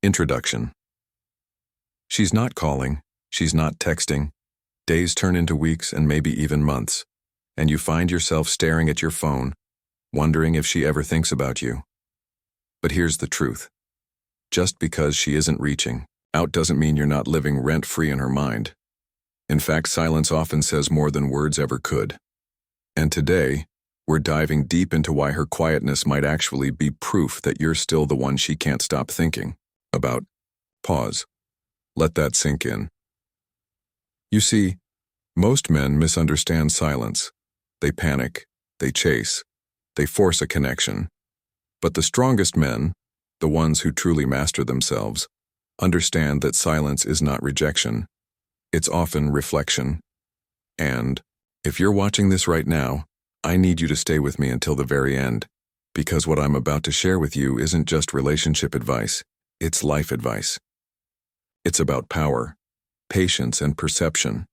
Introduction. She's not calling, she's not texting. Days turn into weeks and maybe even months, and you find yourself staring at your phone, wondering if she ever thinks about you. But here's the truth. Just because she isn't reaching out doesn't mean you're not living rent-free in her mind. In fact, silence often says more than words ever could. And today, we're diving deep into why her quietness might actually be proof that you're still the one she can't stop thinking about. Pause. Let that sink in. You see, most men misunderstand silence. They panic, they chase, they force a connection. But the strongest men, the ones who truly master themselves, understand that silence is not rejection. It's often reflection. And, if you're watching this right now, I need you to stay with me until the very end, because what I'm about to share with you isn't just relationship advice, it's life advice. It's about power, patience, and perception.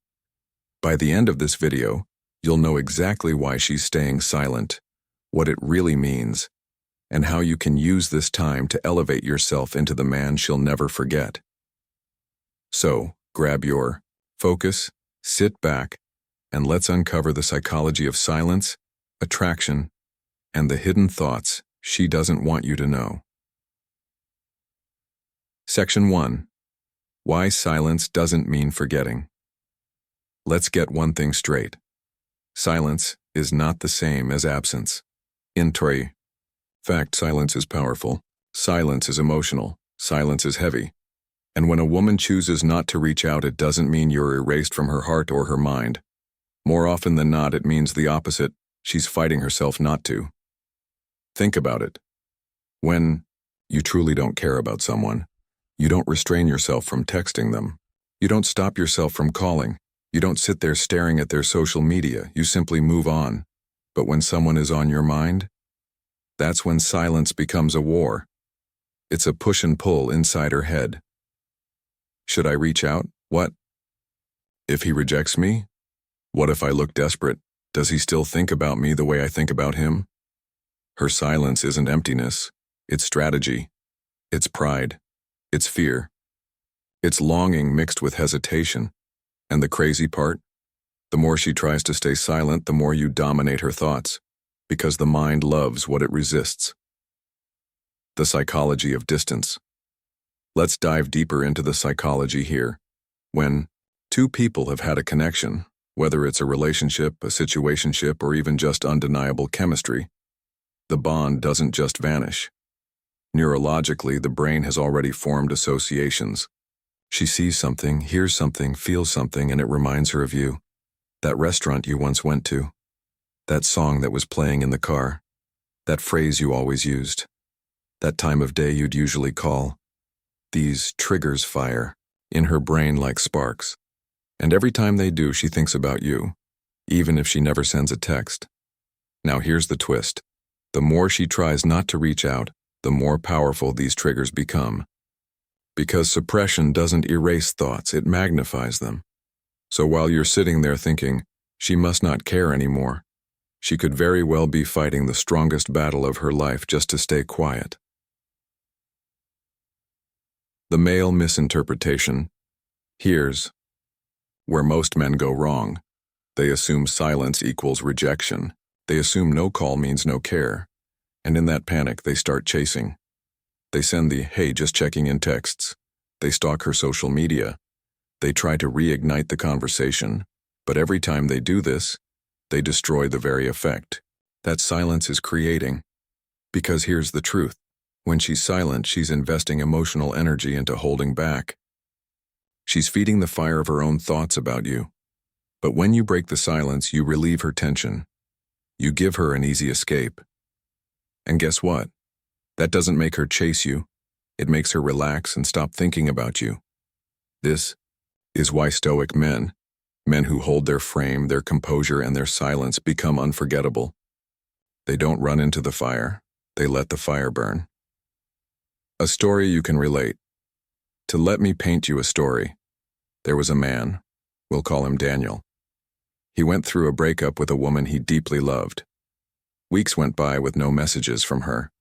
By the end of this video, you'll know exactly why she's staying silent, what it really means, and how you can use this time to elevate yourself into the man she'll never forget. So, grab your focus, sit back, and let's uncover the psychology of silence, attraction, and the hidden thoughts she doesn't want you to know. Section 1. Why silence doesn't mean forgetting. Let's get one thing straight. Silence is not the same as absence. Fact, silence is powerful. Silence is emotional. Silence is heavy. And when a woman chooses not to reach out, it doesn't mean you're erased from her heart or her mind. More often than not, it means the opposite. She's fighting herself not to. Think about it. When you truly don't care about someone, you don't restrain yourself from texting them. You don't stop yourself from calling. You don't sit there staring at their social media. You simply move on. But when someone is on your mind, that's when silence becomes a war. It's a push and pull inside her head. Should I reach out? What? If he rejects me? What if I look desperate? Does he still think about me the way I think about him? Her silence isn't emptiness. It's strategy. It's pride. It's fear. It's longing mixed with hesitation. And the crazy part? The more she tries to stay silent, the more you dominate her thoughts, because the mind loves what it resists. The psychology of distance. Let's dive deeper into the psychology here. When two people have had a connection, whether it's a relationship, a situationship, or even just undeniable chemistry, the bond doesn't just vanish. Neurologically, the brain has already formed associations. She sees something, hears something, feels something, and it reminds her of you. That restaurant you once went to. That song that was playing in the car. That phrase you always used. That time of day you'd usually call. These triggers fire in her brain like sparks. And every time they do, she thinks about you, even if she never sends a text. Now here's the twist. The more she tries not to reach out, the more powerful these triggers become. Because suppression doesn't erase thoughts, it magnifies them. So while you're sitting there thinking, she must not care anymore, she could very well be fighting the strongest battle of her life just to stay quiet. The male misinterpretation. Here's where most men go wrong. They assume silence equals rejection. They assume no call means no care. And in that panic, they start chasing. They send the, "Hey, just checking in" texts. They stalk her social media. They try to reignite the conversation. But every time they do this, they destroy the very effect that silence is creating. Because here's the truth. When she's silent, she's investing emotional energy into holding back. She's feeding the fire of her own thoughts about you. But when you break the silence, you relieve her tension. You give her an easy escape. And guess what? That doesn't make her chase you. It makes her relax and stop thinking about you. This is why Stoic men who hold their frame, their composure, and their silence become unforgettable. They don't run into the fire. They let the fire burn. A story you can relate. To let me paint you a story. There was a man. We'll call him Daniel. He went through a breakup with a woman he deeply loved. Weeks went by with no messages from her.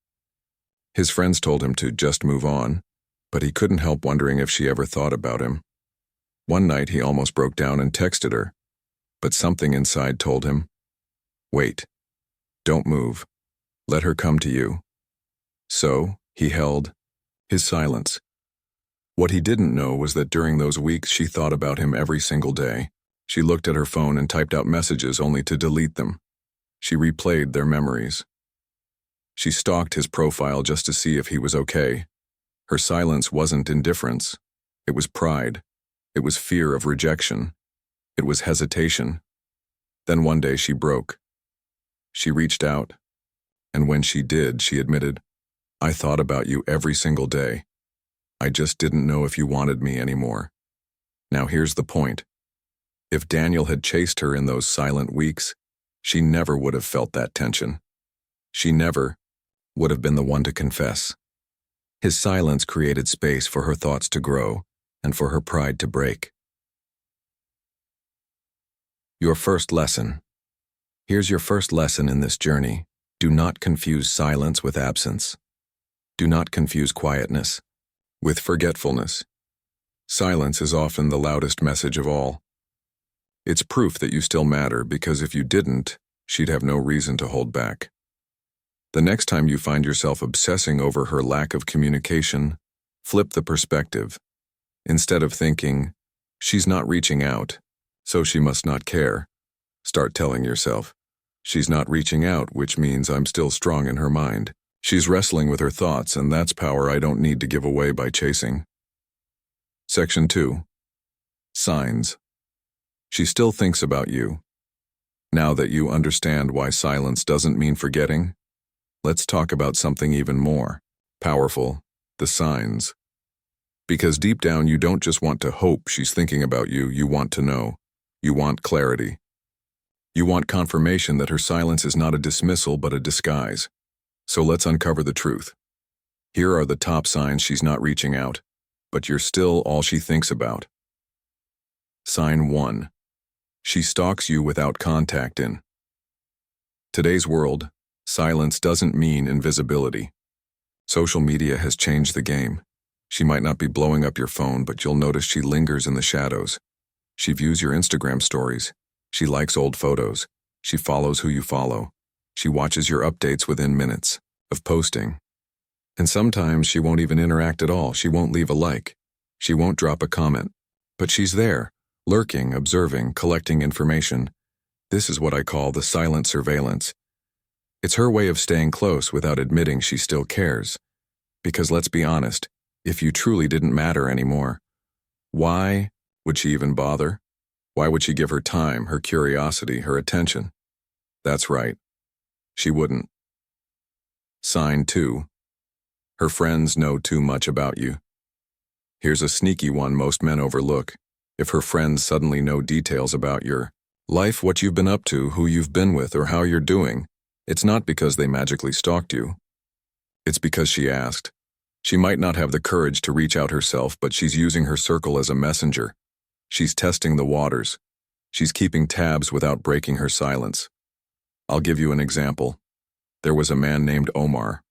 His friends told him to just move on, but he couldn't help wondering if she ever thought about him. One night he almost broke down and texted her, but something inside told him, "Wait. Don't move. Let her come to you." So, he held his silence. What he didn't know was that during those weeks she thought about him every single day. She looked at her phone and typed out messages only to delete them. She replayed their memories. She stalked his profile just to see if he was okay. Her silence wasn't indifference. It was pride. It was fear of rejection. It was hesitation. Then one day she broke. She reached out, and when she did, she admitted, "I thought about you every single day. I just didn't know if you wanted me anymore." Now here's the point. If Daniel had chased her in those silent weeks, she never would have felt that tension. She never would have been the one to confess. His silence created space for her thoughts to grow and for her pride to break. Your first lesson. Here's your first lesson in this journey. Do not confuse silence with absence. Do not confuse quietness with forgetfulness. Silence is often the loudest message of all. It's proof that you still matter, because if you didn't, she'd have no reason to hold back. The next time you find yourself obsessing over her lack of communication, flip the perspective. Instead of thinking, "She's not reaching out, so she must not care," start telling yourself, "She's not reaching out, which means I'm still strong in her mind. She's wrestling with her thoughts, and that's power I don't need to give away by chasing." Section 2. Signs. She still thinks about you. Now that you understand why silence doesn't mean forgetting, let's talk about something even more powerful: the signs. Because deep down you don't just want to hope she's thinking about you, you want to know. You want clarity. You want confirmation that her silence is not a dismissal but a disguise. So let's uncover the truth. Here are the top signs she's not reaching out, but you're still all she thinks about. Sign 1. She stalks you without contact. In today's world, silence doesn't mean invisibility. Social media has changed the game. She might not be blowing up your phone, but you'll notice she lingers in the shadows. She views your Instagram stories. She likes old photos. She follows who you follow. She watches your updates within minutes of posting. And sometimes she won't even interact at all. She won't leave a like. She won't drop a comment. But she's there, lurking, observing, collecting information. This is what I call the silent surveillance. It's her way of staying close without admitting she still cares. Because let's be honest, if you truly didn't matter anymore, why would she even bother? Why would she give her time, her curiosity, her attention? That's right. She wouldn't. Sign 2. Her friends know too much about you. Here's a sneaky one most men overlook. If her friends suddenly know details about your life, what you've been up to, who you've been with, or how you're doing, it's not because they magically stalked you. It's because she asked. She might not have the courage to reach out herself, but she's using her circle as a messenger. She's testing the waters. She's keeping tabs without breaking her silence. I'll give you an example. There was a man named Omar.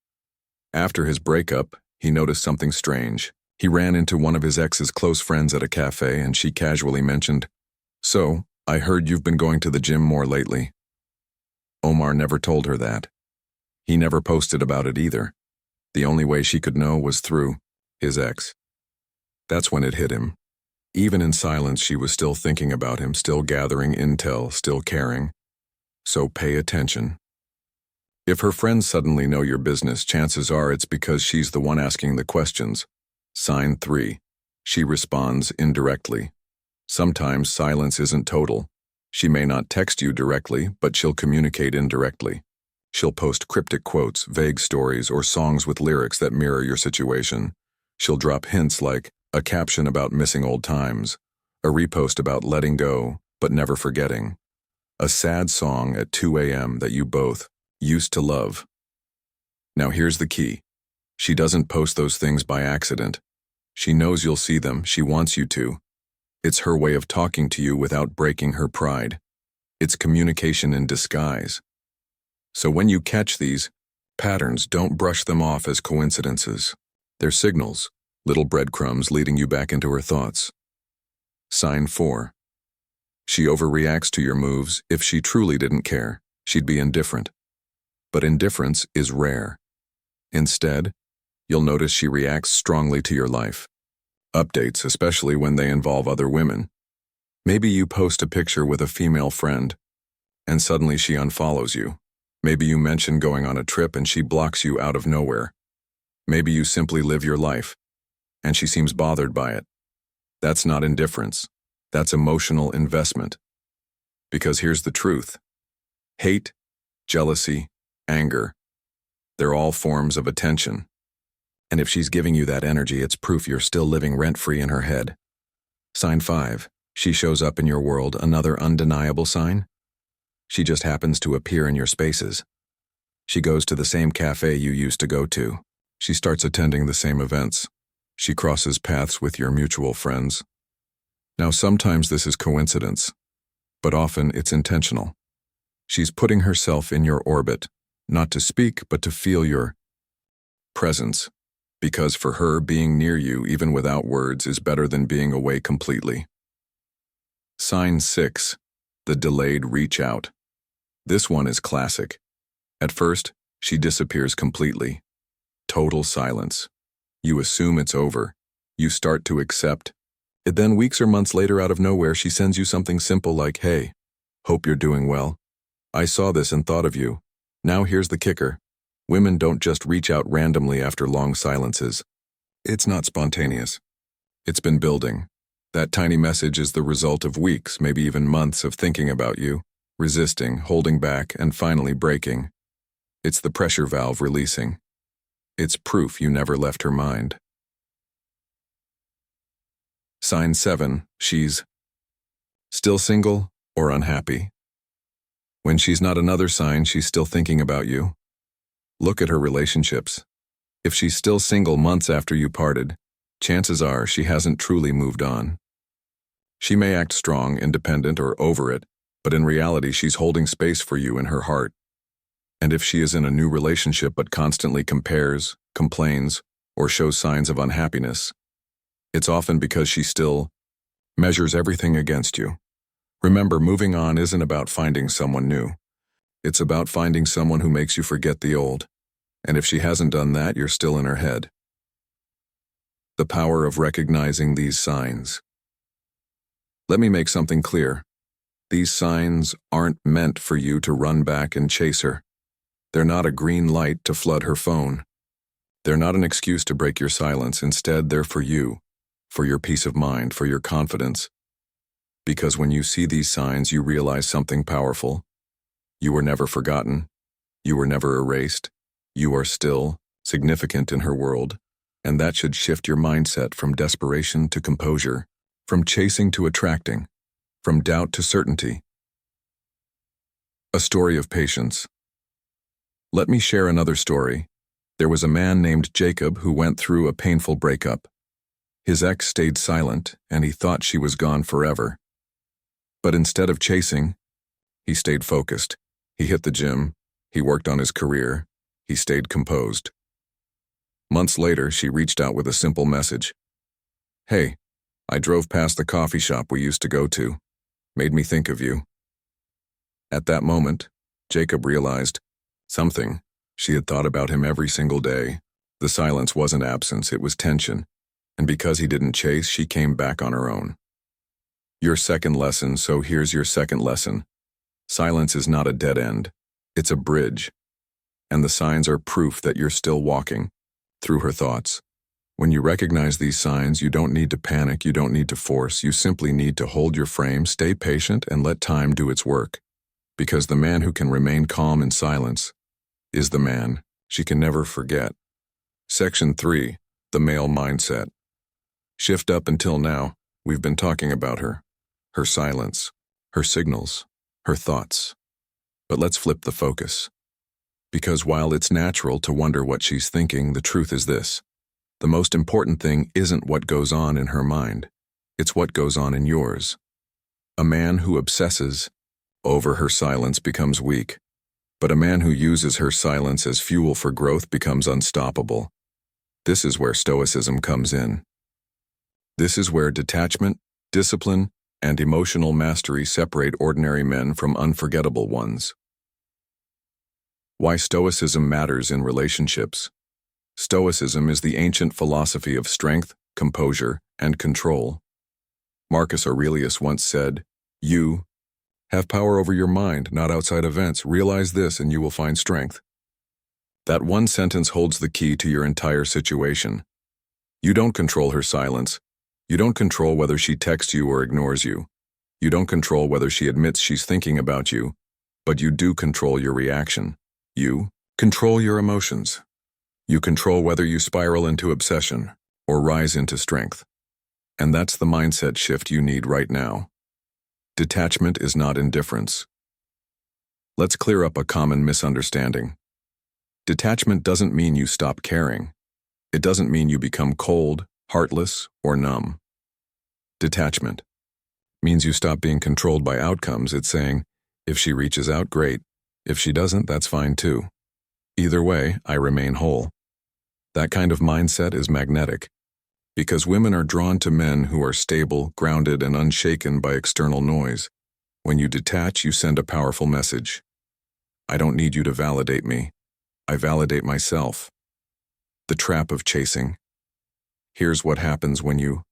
After his breakup, he noticed something strange. He ran into one of his ex's close friends at a cafe, and she casually mentioned, "So, I heard you've been going to the gym more lately." Omar never told her that. He never posted about it either. The only way she could know was through his ex. That's when it hit him. Even in silence, she was still thinking about him, still gathering intel, still caring. So pay attention. If her friends suddenly know your business, chances are it's because she's the one asking the questions. Sign 3. She responds indirectly. Sometimes silence isn't total. She may not text you directly, but she'll communicate indirectly. She'll post cryptic quotes, vague stories, or songs with lyrics that mirror your situation. She'll drop hints like a caption about missing old times, a repost about letting go but never forgetting, a sad song at 2 a.m. that you both used to love. Now here's the key. She doesn't post those things by accident. She knows you'll see them. She wants you to. It's her way of talking to you without breaking her pride. It's communication in disguise. So when you catch these patterns, don't brush them off as coincidences. They're signals. little breadcrumbs leading you back into her thoughts. Sign 4. She overreacts to your moves. If she truly didn't care, she'd be indifferent. But indifference is rare. Instead, you'll notice she reacts strongly to your life. Updates, especially when they involve other women. Maybe you post a picture with a female friend, and suddenly she unfollows you. Maybe you mention going on a trip and she blocks you out of nowhere. Maybe you simply live your life, and she seems bothered by it. That's not indifference. That's emotional investment. Because here's the truth. Hate, jealousy, anger, they're all forms of attention. And if she's giving you that energy, it's proof you're still living rent-free in her head. Sign 5. She shows up in your world. Another undeniable sign? She just happens to appear in your spaces. She goes to the same cafe you used to go to. She starts attending the same events. She crosses paths with your mutual friends. Now, sometimes this is coincidence, but often it's intentional. She's putting herself in your orbit, not to speak, but to feel your presence, because for her, being near you, even without words, is better than being away completely. Sign 6. The delayed reach out. This one is classic. At first, she disappears completely. Total silence. You assume it's over. You start to accept. And then weeks or months later, out of nowhere, she sends you something simple like, "Hey, hope you're doing well. I saw this and thought of you." Now here's the kicker. Women don't just reach out randomly after long silences. It's not spontaneous. It's been building. That tiny message is the result of weeks, maybe even months of thinking about you, resisting, holding back, and finally breaking. It's the pressure valve releasing. It's proof you never left her mind. Sign 7. She's still single or unhappy. When she's not another sign, she's still thinking about you. Look at her relationships. If she's still single months after you parted, chances are she hasn't truly moved on. She may act strong, independent, or over it, but in reality she's holding space for you in her heart. And if she is in a new relationship but constantly compares, complains, or shows signs of unhappiness, it's often because she still measures everything against you. Remember, moving on isn't about finding someone new. It's about finding someone who makes you forget the old. And if she hasn't done that, you're still in her head. The power of recognizing these signs. Let me make something clear. These signs aren't meant for you to run back and chase her. They're not a green light to flood her phone. They're not an excuse to break your silence. Instead, they're for you, for your peace of mind, for your confidence. Because when you see these signs, you realize something powerful. You were never forgotten. You were never erased. You are still significant in her world. And that should shift your mindset from desperation to composure, from chasing to attracting, from doubt to certainty. A story of patience. Let me share another story. There was a man named Jacob who went through a painful breakup. His ex stayed silent, and he thought she was gone forever. But instead of chasing, he stayed focused. He hit the gym. He worked on his career. He stayed composed. Months later, she reached out with a simple message. "Hey, I drove past the coffee shop we used to go to. Made me think of you." At that moment, Jacob realized something. She had thought about him every single day. The silence wasn't absence, it was tension. And because he didn't chase, she came back on her own. Your second lesson, so here's your second lesson. Silence is not a dead end. It's a bridge. And the signs are proof that you're still walking through her thoughts. When you recognize these signs, you don't need to panic, you don't need to force, you simply need to hold your frame, stay patient, and let time do its work. Because the man who can remain calm in silence is the man she can never forget. Section 3. The male mindset. Shift up until now, we've been talking about her silence, her signals, her thoughts. But let's flip the focus. Because while it's natural to wonder what she's thinking, the truth is this. The most important thing isn't what goes on in her mind. It's what goes on in yours. A man who obsesses over her silence becomes weak, but a man who uses her silence as fuel for growth becomes unstoppable. This is where Stoicism comes in. This is where detachment, discipline, and emotional mastery separate ordinary men from unforgettable ones. Why Stoicism matters in relationships. Stoicism is the ancient philosophy of strength, composure, and control. Marcus Aurelius once said, "You have power over your mind, not outside events. Realize this and you will find strength." That one sentence holds the key to your entire situation. You don't control her silence. You don't control whether she texts you or ignores you. You don't control whether she admits she's thinking about you, but you do control your reaction. You control your emotions. You control whether you spiral into obsession or rise into strength. And that's the mindset shift you need right now. Detachment is not indifference. Let's clear up a common misunderstanding. Detachment doesn't mean you stop caring. It doesn't mean you become cold, heartless, or numb. Detachment means you stop being controlled by outcomes. It's saying, if she reaches out, great. If she doesn't, that's fine too. Either way, I remain whole. That kind of mindset is magnetic, because women are drawn to men who are stable, grounded, and unshaken by external noise. When you detach, you send a powerful message. I don't need you to validate me. I validate myself. The trap of chasing. Here's what happens when you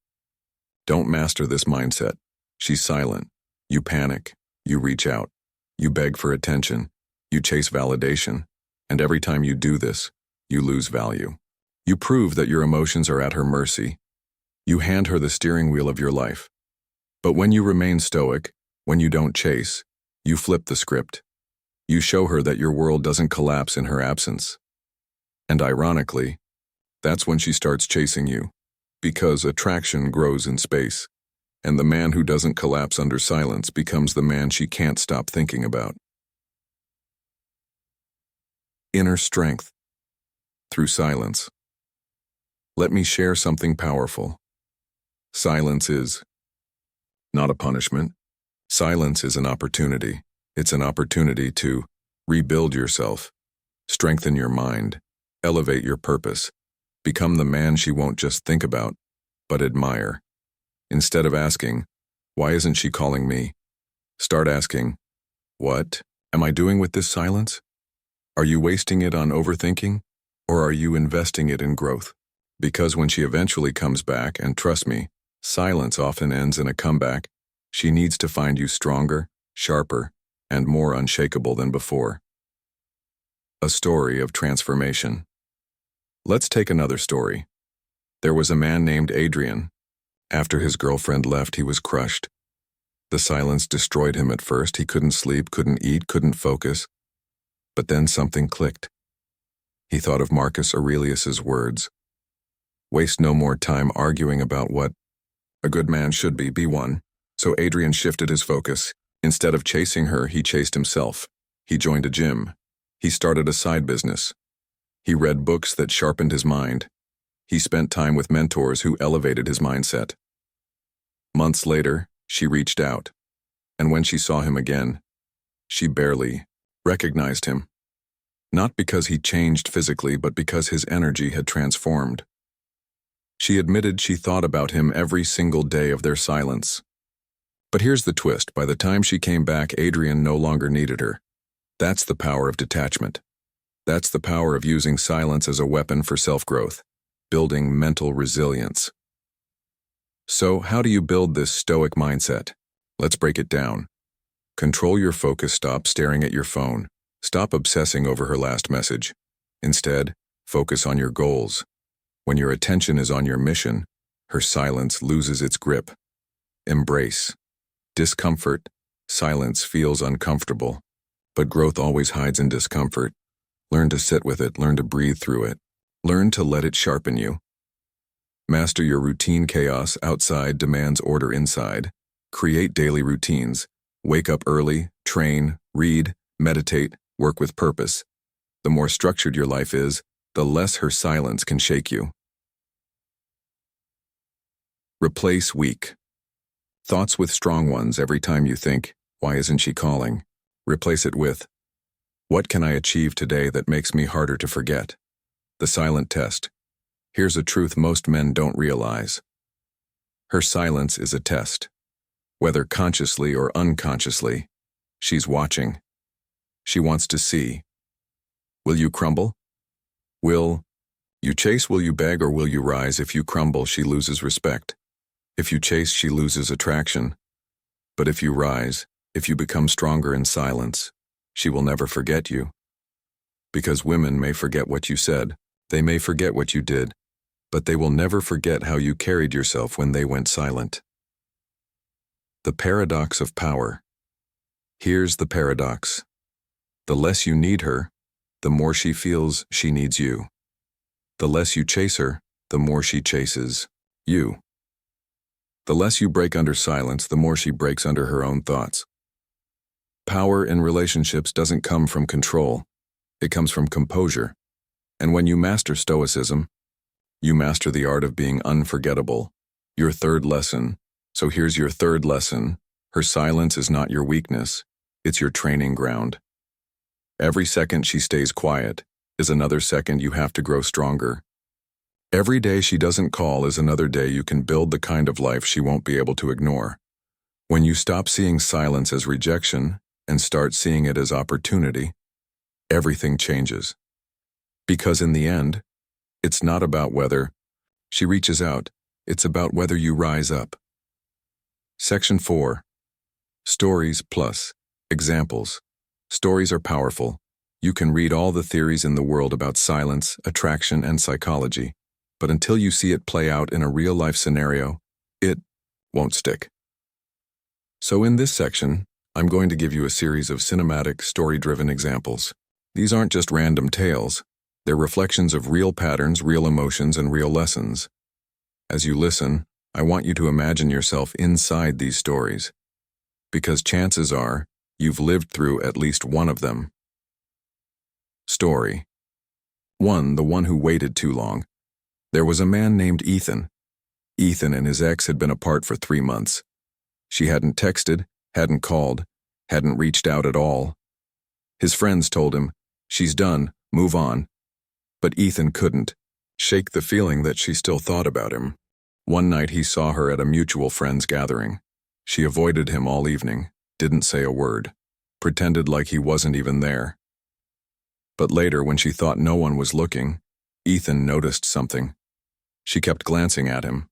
don't master this mindset. She's silent. You panic. You reach out. You beg for attention. You chase validation. And every time you do this, you lose value. You prove that your emotions are at her mercy. You hand her the steering wheel of your life. But when you remain stoic, when you don't chase, you flip the script. You show her that your world doesn't collapse in her absence. And ironically, that's when she starts chasing you, because attraction grows in space, and the man who doesn't collapse under silence becomes the man she can't stop thinking about. Inner strength. Through silence. Let me share something powerful. Silence is not a punishment. Silence is an opportunity. It's an opportunity to rebuild yourself, strengthen your mind, elevate your purpose, become the man she won't just think about, but admire. Instead of asking, why isn't she calling me? Start asking, what am I doing with this silence? Are you wasting it on overthinking, or are you investing it in growth? Because when she eventually comes back, and trust me, silence often ends in a comeback, she needs to find you stronger, sharper, and more unshakable than before. A story of transformation. Let's take another story. There was a man named Adrian. After his girlfriend left, he was crushed. The silence destroyed him at first. He couldn't sleep, couldn't eat, couldn't focus. But then something clicked. He thought of Marcus Aurelius's words. Waste no more time arguing about what a good man should be one. So Adrian shifted his focus. Instead of chasing her, he chased himself. He joined a gym. He started a side business. He read books that sharpened his mind. He spent time with mentors who elevated his mindset. Months later, she reached out. And when she saw him again, she barely recognized him. Not because he changed physically, but because his energy had transformed. She admitted she thought about him every single day of their silence. But here's the twist. By the time she came back, Adrian no longer needed her. That's the power of detachment. That's the power of using silence as a weapon for self-growth, building mental resilience. So, how do you build this stoic mindset? Let's break it down. Control your focus. Stop staring at your phone. Stop obsessing over her last message. Instead, focus on your goals. When your attention is on your mission, her silence loses its grip. Embrace discomfort. Silence feels uncomfortable, but growth always hides in discomfort. Learn to sit with it, learn to breathe through it. Learn to let it sharpen you. Master your routine. Chaos outside demands order inside. Create daily routines. Wake up early, train, read, meditate, work with purpose. The more structured your life is, the less her silence can shake you. Replace weak thoughts with strong ones. Every time you think, why isn't she calling? Replace it with, what can I achieve today that makes me harder to forget? The silent test. Here's a truth most men don't realize. Her silence is a test. Whether consciously or unconsciously, she's watching. She wants to see. Will you crumble? Will you chase? Will you beg? Or will you rise? If you crumble, she loses respect. If you chase, she loses attraction. But if you rise, if you become stronger in silence, she will never forget you. Because women may forget what you said, they may forget what you did, but they will never forget how you carried yourself when they went silent. The paradox of power. Here's the paradox. The less you need her, the more she feels she needs you. The less you chase her, the more she chases you. The less you break under silence, the more she breaks under her own thoughts. Power in relationships doesn't come from control. It comes from composure. And when you master Stoicism, you master the art of being unforgettable. Your third lesson. So here's your third lesson. Her silence is not your weakness. It's your training ground. Every second she stays quiet is another second you have to grow stronger. Every day she doesn't call is another day you can build the kind of life she won't be able to ignore. When you stop seeing silence as rejection and start seeing it as opportunity, everything changes. Because in the end, it's not about whether she reaches out, it's about whether you rise up. Section 4. Stories plus examples. Stories are powerful. You can read all the theories in the world about silence, attraction, and psychology, but until you see it play out in a real-life scenario, it won't stick. So in this section, I'm going to give you a series of cinematic, story-driven examples. These aren't just random tales. They're reflections of real patterns, real emotions, and real lessons. As you listen, I want you to imagine yourself inside these stories, because chances are you've lived through at least one of them. Story 1. The one who waited too long. There was a man named Ethan. Ethan and his ex had been apart for 3 months. She hadn't texted, hadn't called, hadn't reached out at all. His friends told him, "She's done, move on." But Ethan couldn't shake the feeling that she still thought about him. One night he saw her at a mutual friend's gathering. She avoided him all evening, didn't say a word, pretended like he wasn't even there. But later, when she thought no one was looking, Ethan noticed something. She kept glancing at him.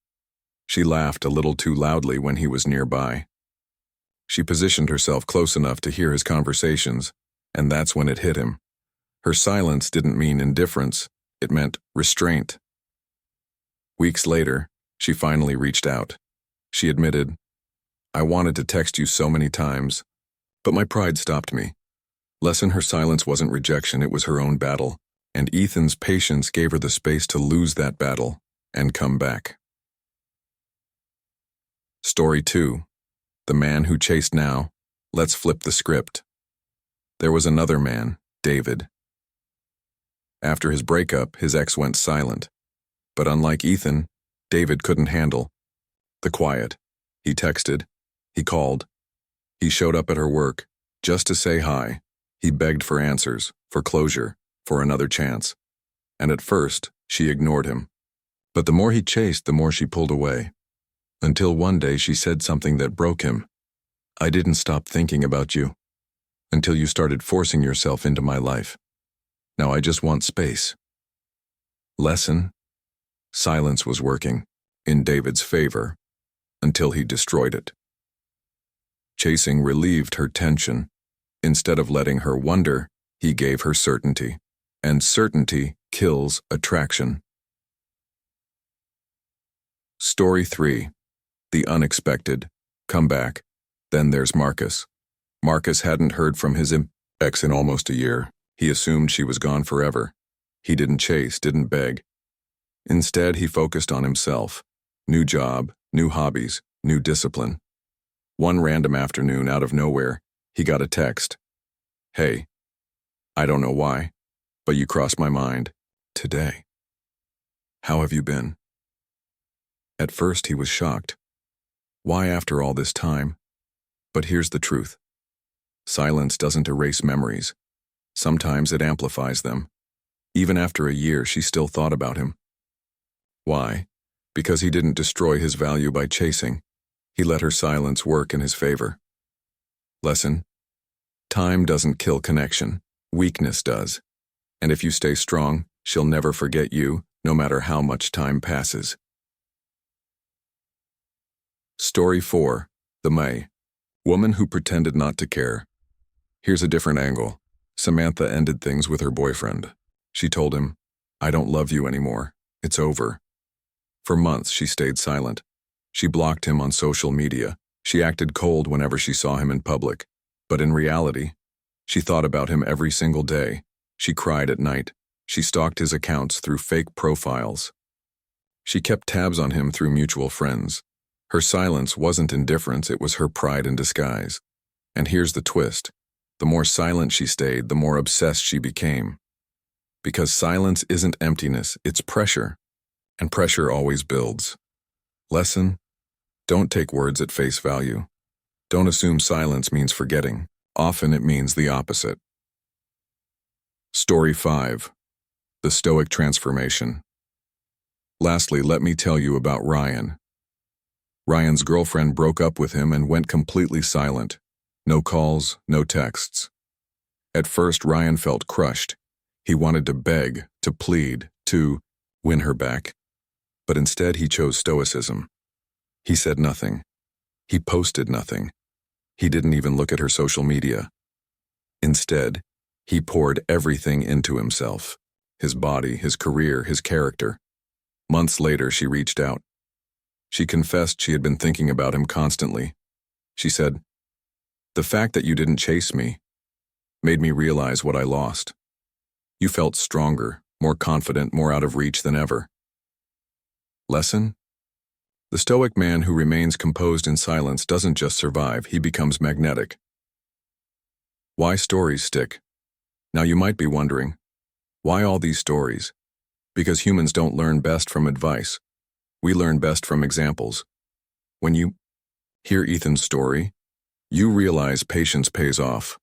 She laughed a little too loudly when he was nearby. She positioned herself close enough to hear his conversations, and that's when it hit him. Her silence didn't mean indifference, it meant restraint. Weeks later, she finally reached out. She admitted, "I wanted to text you so many times, but my pride stopped me." Lesson: her silence wasn't rejection, it was her own battle, and Ethan's patience gave her the space to lose that battle and come back. Story 2. The man who chased now. Let's flip the script. There was another man, David. After his breakup, his ex went silent. But unlike Ethan, David couldn't handle the quiet. He texted, he called, he showed up at her work just to say hi. He begged for answers, for closure, for another chance. And at first, she ignored him. But the more he chased, the more she pulled away. Until one day she said something that broke him. "I didn't stop thinking about you until you started forcing yourself into my life. Now I just want space." Lesson: silence was working in David's favor until he destroyed it. Chasing relieved her tension. Instead of letting her wonder, he gave her certainty. And certainty kills attraction. Story 3. The unexpected. Come back. Then there's Marcus. Marcus hadn't heard from his ex in almost a year. He assumed she was gone forever. He didn't chase, didn't beg. Instead, he focused on himself. New job, new hobbies, new discipline. One random afternoon, out of nowhere, he got a text. "Hey, I don't know why, but you crossed my mind today. How have you been?" At first, he was shocked. Why after all this time? But here's the truth. Silence doesn't erase memories. Sometimes it amplifies them. Even after a year, she still thought about him. Why? Because he didn't destroy his value by chasing. He let her silence work in his favor. Lesson: time doesn't kill connection. Weakness does. And if you stay strong, she'll never forget you, no matter how much time passes. Story 4. The May. Woman who pretended not to care. Here's a different angle. Samantha ended things with her boyfriend. She told him, "I don't love you anymore. It's over." For months, she stayed silent. She blocked him on social media. She acted cold whenever she saw him in public. But in reality, she thought about him every single day. She cried at night. She stalked his accounts through fake profiles. She kept tabs on him through mutual friends. Her silence wasn't indifference, it was her pride in disguise. And here's the twist. The more silent she stayed, the more obsessed she became. Because silence isn't emptiness, it's pressure. And pressure always builds. Lesson: don't take words at face value. Don't assume silence means forgetting. Often it means the opposite. Story 5. The Stoic Transformation. Lastly, let me tell you about Ryan. Ryan's girlfriend broke up with him and went completely silent. No calls, no texts. At first, Ryan felt crushed. He wanted to beg, to plead, to win her back. But instead, he chose stoicism. He said nothing. He posted nothing. He didn't even look at her social media. Instead, he poured everything into himself. His body, his career, his character. Months later, she reached out. She confessed she had been thinking about him constantly. She said, "The fact that you didn't chase me made me realize what I lost. You felt stronger, more confident, more out of reach than ever." Lesson: the stoic man who remains composed in silence doesn't just survive, he becomes magnetic. Why stories stick? Now you might be wondering, why all these stories? Because humans don't learn best from advice. We learn best from examples. When you hear Ethan's story, you realize patience pays off.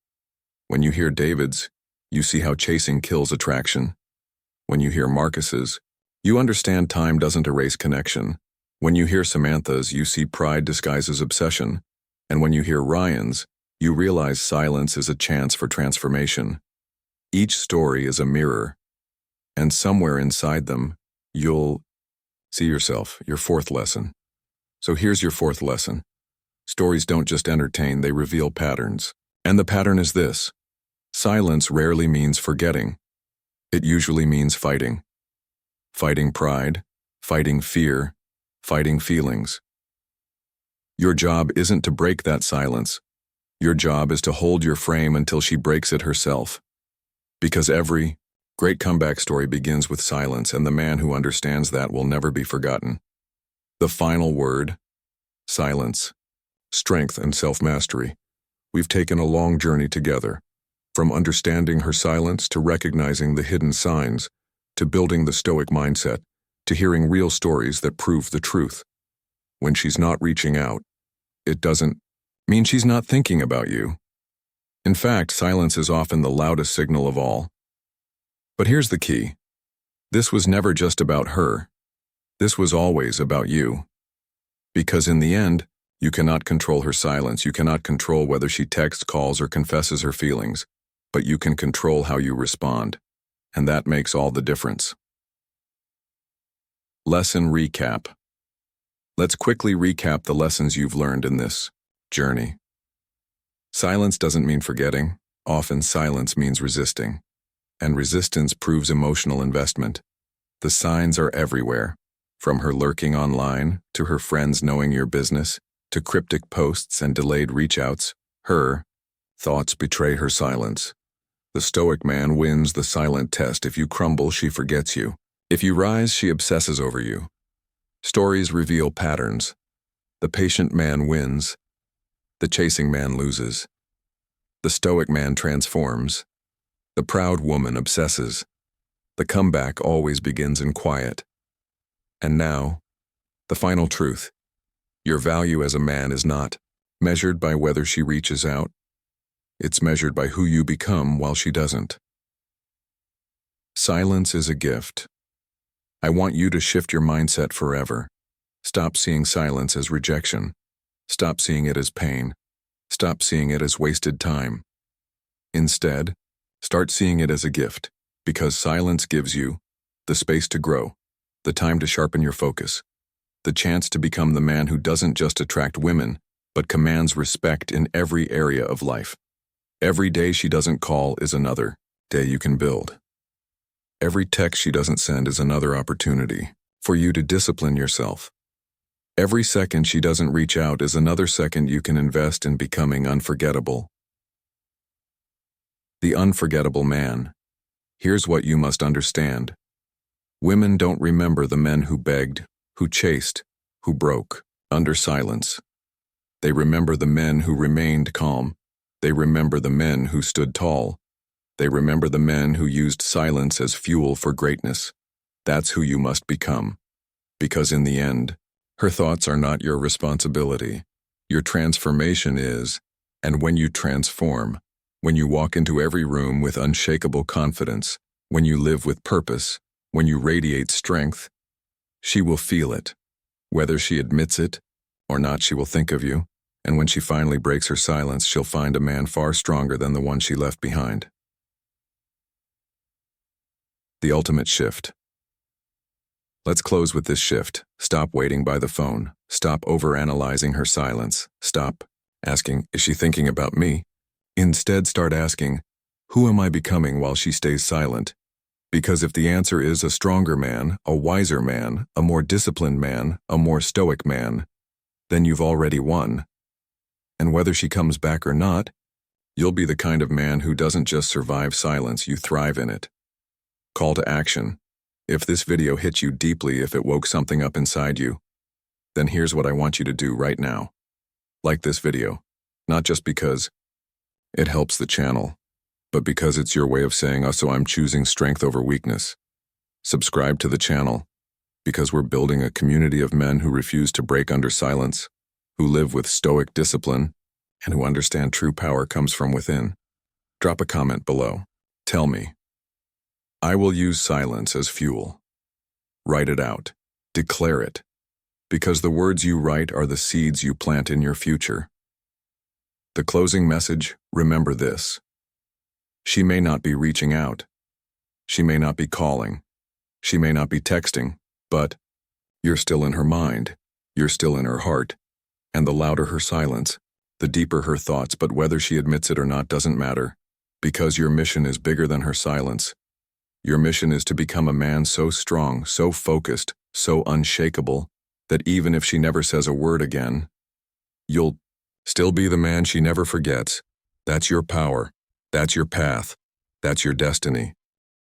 When you hear David's, you see how chasing kills attraction. When you hear Marcus's, you understand time doesn't erase connection. When you hear Samantha's, you see pride disguises obsession. And when you hear Ryan's, you realize silence is a chance for transformation. Each story is a mirror, and somewhere inside them, you'll see yourself, your fourth lesson. So here's your fourth lesson. Stories don't just entertain, they reveal patterns. And the pattern is this: silence rarely means forgetting. It usually means fighting. Fighting pride, fighting fear, fighting feelings. Your job isn't to break that silence. Your job is to hold your frame until she breaks it herself. Because every great comeback story begins with silence, and the man who understands that will never be forgotten. The final word: silence. Strength and self-mastery. We've taken a long journey together, from understanding her silence to recognizing the hidden signs, to building the stoic mindset, to hearing real stories that prove the truth. When she's not reaching out, it doesn't mean she's not thinking about you. In fact, silence is often the loudest signal of all. But here's the key. This was never just about her. This was always about you. Because in the end, you cannot control her silence. You cannot control whether she texts, calls, or confesses her feelings. But you can control how you respond. And that makes all the difference. Lesson recap. Let's quickly recap the lessons you've learned in this journey. Silence doesn't mean forgetting. Often silence means resisting. And resistance proves emotional investment. The signs are everywhere, from her lurking online, to her friends knowing your business, to cryptic posts and delayed reach-outs. Her thoughts betray her silence. The stoic man wins the silent test. If you crumble, she forgets you. If you rise, she obsesses over you. Stories reveal patterns. The patient man wins. The chasing man loses. The stoic man transforms. The proud woman obsesses. The comeback always begins in quiet. And now, the final truth. Your value as a man is not measured by whether she reaches out. It's measured by who you become while she doesn't. Silence is a gift. I want you to shift your mindset forever. Stop seeing silence as rejection. Stop seeing it as pain. Stop seeing it as wasted time. Instead, start seeing it as a gift, because silence gives you the space to grow, the time to sharpen your focus, the chance to become the man who doesn't just attract women, but commands respect in every area of life. Every day she doesn't call is another day you can build. Every text she doesn't send is another opportunity for you to discipline yourself. Every second she doesn't reach out is another second you can invest in becoming unforgettable. The unforgettable man. Here's what you must understand. Women don't remember the men who begged, who chased, who broke, under silence. They remember the men who remained calm. They remember the men who stood tall. They remember the men who used silence as fuel for greatness. That's who you must become. Because in the end, her thoughts are not your responsibility. Your transformation is, and when you transform, when you walk into every room with unshakable confidence, when you live with purpose, when you radiate strength, she will feel it. Whether she admits it or not, she will think of you, and when she finally breaks her silence, she'll find a man far stronger than the one she left behind. The ultimate shift. Let's close with this shift. Stop waiting by the phone. Stop overanalyzing her silence. Stop asking, is she thinking about me? Instead, start asking, who am I becoming while she stays silent? Because if the answer is a stronger man, a wiser man, a more disciplined man, a more stoic man, then you've already won. And whether she comes back or not, you'll be the kind of man who doesn't just survive silence, you thrive in it. Call to action. If this video hit you deeply, if it woke something up inside you, then here's what I want you to do right now. Like this video, not just because it helps the channel, but because it's your way of saying, oh, so I'm choosing strength over weakness. Subscribe to the channel, because we're building a community of men who refuse to break under silence, who live with stoic discipline, and who understand true power comes from within. Drop a comment below. Tell me. I will use silence as fuel. Write it out. Declare it. Because the words you write are the seeds you plant in your future. The closing message, remember this. She may not be reaching out. She may not be calling. She may not be texting, but you're still in her mind. You're still in her heart. And the louder her silence, the deeper her thoughts, but whether she admits it or not doesn't matter. Because your mission is bigger than her silence. Your mission is to become a man so strong, so focused, so unshakable, that even if she never says a word again, you'll still be the man she never forgets. That's your power. That's your path. That's your destiny.